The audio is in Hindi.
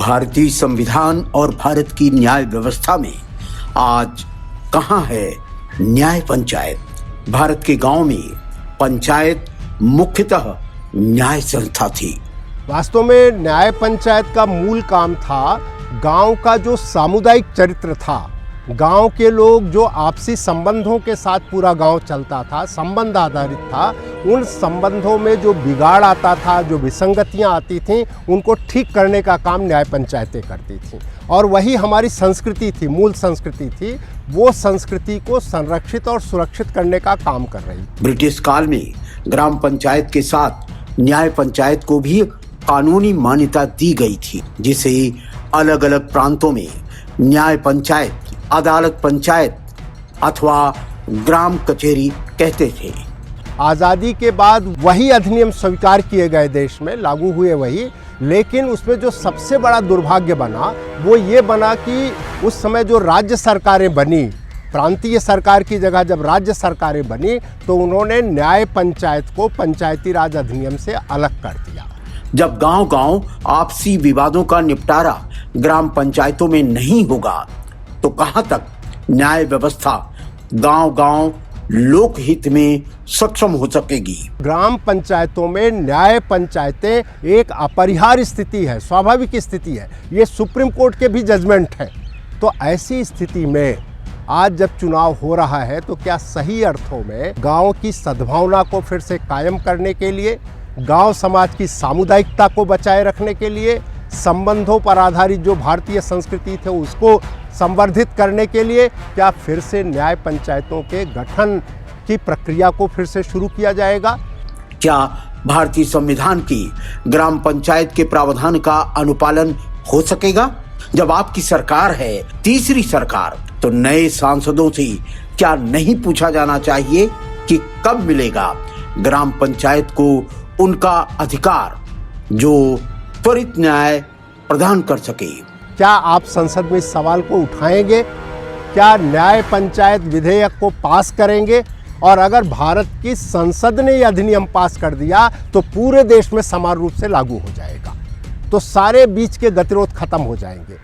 भारतीय संविधान और भारत की न्याय व्यवस्था में आज कहां है न्याय पंचायत। भारत के गांव में पंचायत मुख्यतः न्याय संस्था थी। वास्तव में न्याय पंचायत का मूल काम था गांव का जो सामुदायिक चरित्र था, गांव के लोग जो आपसी संबंधों के साथ पूरा गांव चलता था, संबंध आधारित था, उन संबंधों में जो बिगाड़ आता था, जो विसंगतियां आती थीं, उनको ठीक करने का काम न्याय पंचायतें करती थीं। और वही हमारी संस्कृति थी, मूल संस्कृति थी। वो संस्कृति को संरक्षित और सुरक्षित करने का काम कर रही। ब्रिटिश काल में ग्राम पंचायत के साथ न्याय पंचायत को भी कानूनी मान्यता दी गई थी, जिसे अलग अलग प्रांतों में न्याय पंचायत, अदालत पंचायत अथवा ग्राम कचहरी कहते थे। आज़ादी के बाद वही अधिनियम स्वीकार किए गए, देश में लागू हुए वही, लेकिन उसमें जो सबसे बड़ा दुर्भाग्य बना वो ये बना कि उस समय जो राज्य सरकारें बनी, प्रांतीय सरकार की जगह जब राज्य सरकारें बनी, तो उन्होंने न्याय पंचायत को पंचायती राज अधिनियम से अलग कर दिया। जब गांव-गांव आपसी विवादों का निपटारा ग्राम पंचायतों में नहीं होगा तो कहां तक न्याय व्यवस्था गांव-गांव लोकहित में सक्षम हो सकेगी। ग्राम पंचायतों में न्याय पंचायतें एक अपरिहार्य स्थिति है, स्वाभाविक स्थिति है। ये सुप्रीम कोर्ट के भी जजमेंट है। तो ऐसी स्थिति में आज जब चुनाव हो रहा है तो क्या सही अर्थों में गांव की सद्भावना को फिर से कायम करने के लिए, गांव समाज की सामुदायिकता को बचाए रखने के लिए, संबंधों पर आधारित जो भारतीय संस्कृति थे उसको संवर्धित करने के लिए क्या फिर से न्याय पंचायतों के गठन की प्रक्रिया को फिर से शुरू किया जाएगा? क्या भारतीय संविधान की ग्राम पंचायत के प्रावधान का अनुपालन हो सकेगा? जब आपकी सरकार है, तीसरी सरकार, तो नए सांसदों से क्या नहीं पूछा जाना चाहिए कि कब मिलेगा ग्राम पंचायत को उनका अधिकार जो त्वरित न्याय प्रदान कर सके? क्या आप संसद में इस सवाल को उठाएंगे? क्या न्याय पंचायत विधेयक को पास करेंगे? और अगर भारत की संसद ने यह अधिनियम पास कर दिया तो पूरे देश में समान रूप से लागू हो जाएगा, तो सारे बीच के गतिरोध खत्म हो जाएंगे।